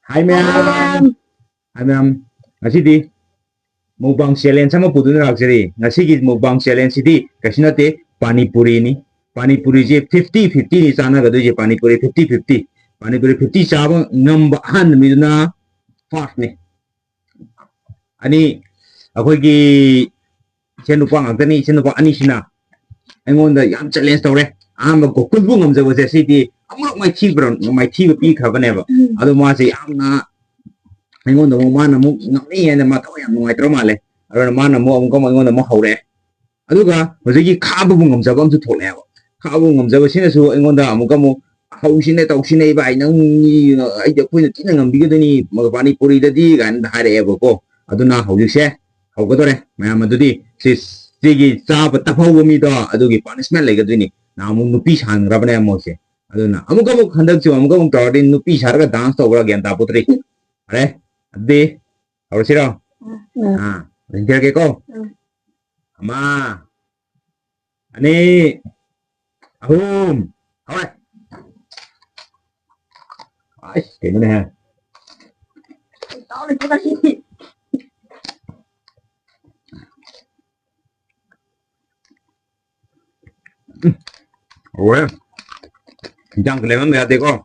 Hai ma'am. Nam. Hai ma'am. Ngasidi mukbang challenge sama puduna laksari. Ngasigi mukbang challenge sidi kasinate pani puri ni. Pani puri je 50-50 ni sana gadu je pani puri 50-50. Pani puri 50 chaba ngamba han miduna fast ni. Ani akhoi chen nupa ngakani chen nupa ani sina. Aingonda yam challenge tawre. Amba ko kulbu ngamjabo je sidi amulok mai thi pi khabaneba. Ado ma se amna aingonda mo mana mo ngani ene ma taw yam ngai tro male. Ado mana mo am ko aingonda mo haure. Aduga hojiki khabu ngamjabo am su thole ba. Khabu ngamjabo sina su aingonda amuka mo hausine tawsine ba nang ni ai de koina tina ngambi gadani pani puri dadi gan hare eba ko. Aduna hojikse haugadore mayam adudi sigi chaba tafau mi do adugi punishment legadini namu nupi sang rabane amose aduna amuka mu khandak chu amuka mu tawdi nupi sarga dance tawra gyan ta putri are adde aurasira ha rinker ke ko ama ani ahum hawe ai ke mana ha Tahu ni kita sini. owe jang keleman me ate ko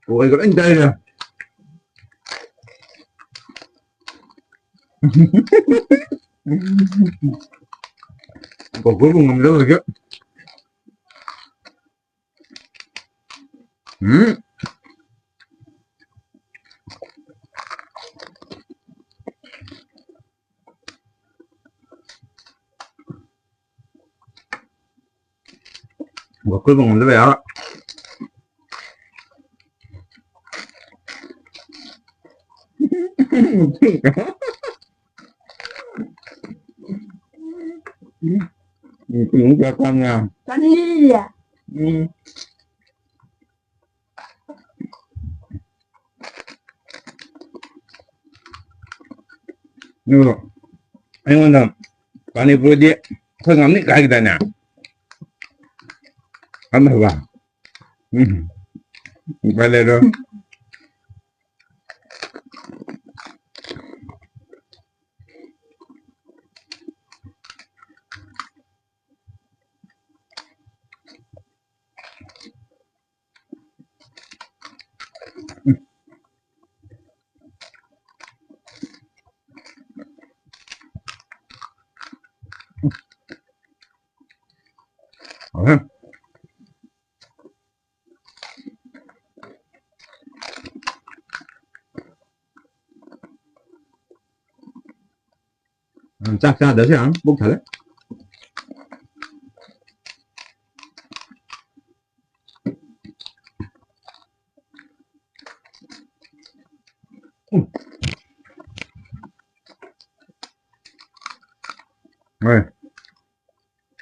owe ko anh đây nè có cuối cùng ngầm rồi chứ có cuối cùng ngầm rồi đó cũng cho con nha Pani ya. nhưng mà anh quan tâm pani puri dia thôi ngắm cái kita nè ăn thử vào phải lên rồi chắc ra đỡ chứ ăn bốc thử đấy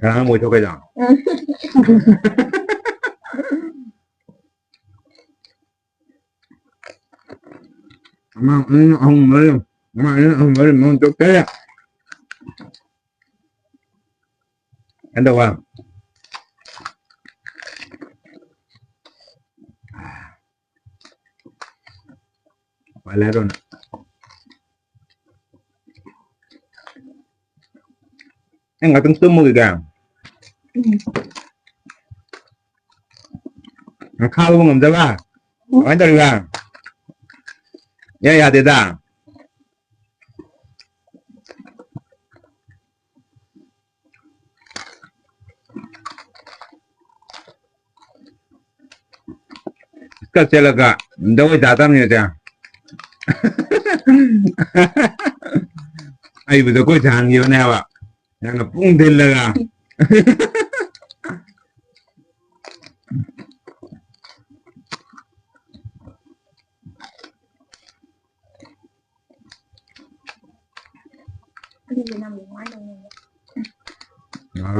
rồi ăn mùi cho cây nào mà ông mới mà ông mới mong cho cái ăn đâu à phải lên rồi nè Ang atong mo ka. Ang kawo mo ngam ba? Ay dali ba? Ya da. Kasi laga, daw datam niya siya. Ay, betul ko jangan gimana ya, Pak? Yang ngepung din laga.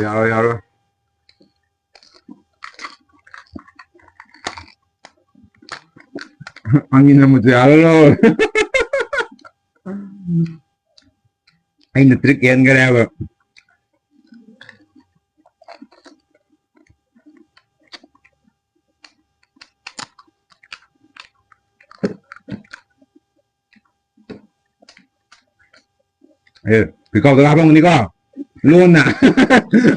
Yaro. Angin na mo yaro. Ay, na-trick yan ka na ba? Ay, ikaw ito habang ni ko. Luon na.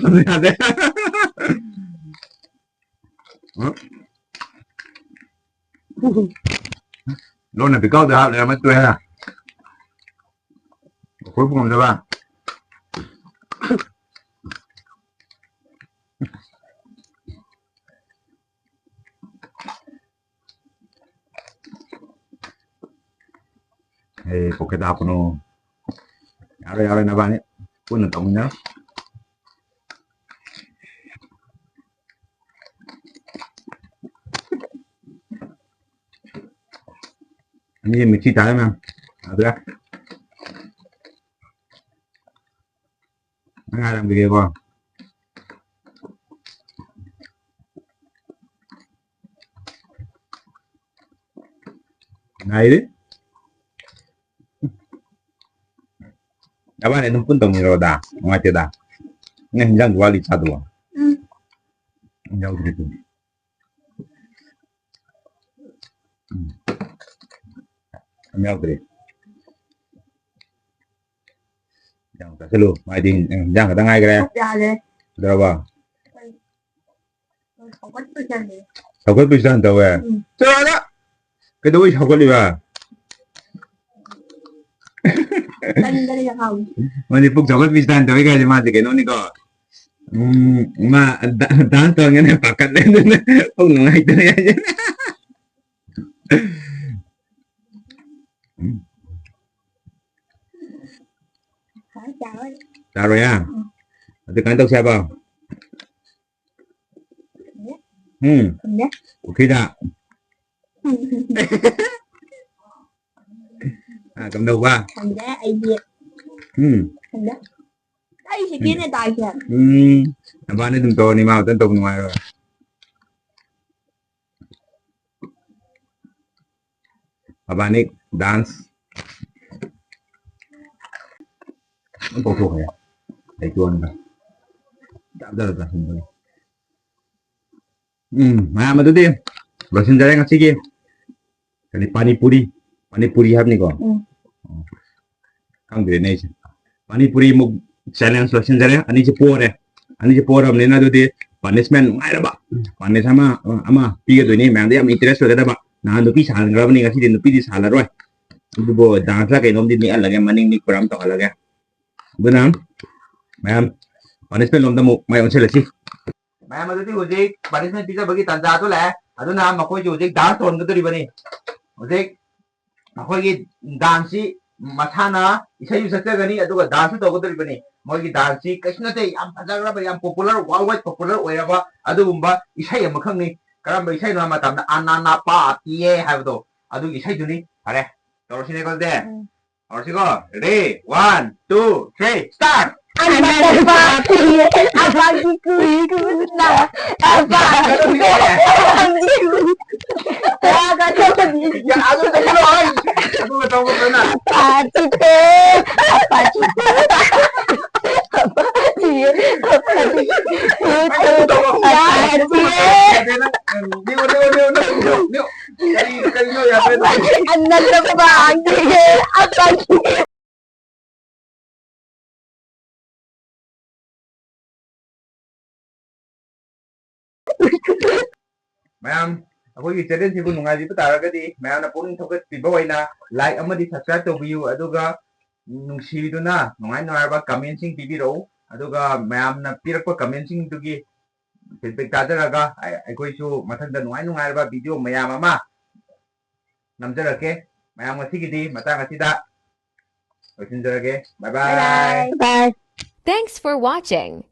Ano natin? Luon na, ikaw ito habang naman ito ya. Cuối cùng là ba? Porque tao no. Yaro na ba ni? Puno tong na. Ini mesti tahu memang. Ada. Nga lang bigay ko. Ngayon? Apa nih pun tong roda, ngati da. Nga hinjang dua lica dua. Hinjang gitu. Hinjang gitu. Jangan tak selu, mai ding, jangan kata ngai kira. Berapa? Sokot bisa tahu ya. Cara, kita wis sokot liba. Mani puk sokot bisa tahu ya jadi mati keno ni ko. Ma dan tahu ngene pakat len. Puk ngai tu ya. Taruh ya. Nanti kantor siapa? Oke dah. Cầm đầu ba. Thằng bé ai Việt. Thằng bé. Đây thì kia này tài kìa. Ba này từng to này mau tân tùng ngoài rồi. Ba này dance. Nó phụ thuộc ya. Thầy chuồn rồi. Cảm ơn là hình rồi. Mà tôi đi. Rồi xin ra đây ngasih game. Cái này Pani Puri. Pani Puri hấp này có. Không biết này. Pani Puri một challenge lo xin ra đây. Anh ấy chỉ pour hôm nay nó đi punishment ngay đó bạn. Punish sama ama piga tuh ini memang dia interest sudah ada pak. Nah nupi salah nggak nih ngasih di nupi di salah rồi. Itu bo dance lah kayak nom di ni lagi maning ni kurang tak lagi. Benar, ma'am. Punishment lom tamu may on sila si. Ma'am, ito di ujik punishment pizza bagi tanda to la. Ado na makoy ujik dance on ko to riba ni. Ujik makoy gi dance mathana isa yu sakta gani ado ka dance to ko to riba ni. Moy gi dance kasi na te am pajagra ba am popular worldwide popular oira ba ado bumba isa yam makhang ni. Karam ba isa no matam na anana pa tiye haibdo. Ado gi isa duni. Are. Toro sine ko de. Or sigo, ready, 1, 2, 3, start! Another party, abang ikut na, abang ikut. Agak cepat ni. Yang aku tak tahu. Aku tak tahu mana. Party ke, apa cita? Apa dia? Apa dia? Itu party. Ni. Kali ya. Another party, apa cita? mayam ꯑꯩꯈꯣꯏꯒꯤ ꯆꯦꯅꯦꯜꯁꯤꯕꯨ ꯅꯨꯡꯉꯥꯏꯕꯤꯕ ꯇꯥꯔꯒꯗꯤ ꯃꯌꯥꯝꯅ ꯄꯨꯛꯅꯤꯡ ꯊꯧꯒꯠꯄꯤꯕ ꯑꯣꯏꯅ like ꯑꯃꯗꯤ subscribe ꯇꯧꯕꯤꯌꯨ ꯑꯗꯨꯒ ꯅꯨꯡꯁꯤꯗꯨꯅ ꯅꯨꯡꯉꯥꯏꯕ ꯀꯃꯦꯟꯁꯤꯡ ꯄꯤꯕꯤꯔꯛꯎ ꯑꯗꯨꯒ ꯃꯌꯥꯝꯅ ꯄꯤꯔꯛꯄ ꯀꯃꯦꯟꯁꯤꯡꯗꯨꯒꯤ ꯐꯤꯗꯕꯦꯛ ꯇꯥꯖꯔꯒ ꯑꯩꯈꯣꯏꯁꯨ ꯃꯊꯪꯗ ꯅꯨꯡꯉꯥꯏꯕ ꯚꯤꯗꯤꯑꯣ ꯃꯌꯥꯝ ꯑꯃ ꯅꯝꯖꯔꯛꯀꯦ ꯃꯌꯥꯝ ꯉꯁꯤꯒꯤꯗꯤ ꯃꯇꯥꯡ ꯑꯁꯤꯗ ꯂꯣꯏꯁꯤꯟꯖꯔꯒꯦ ꯕꯥꯏ ꯕꯥꯏ Bye. Bye. Thanks for watching.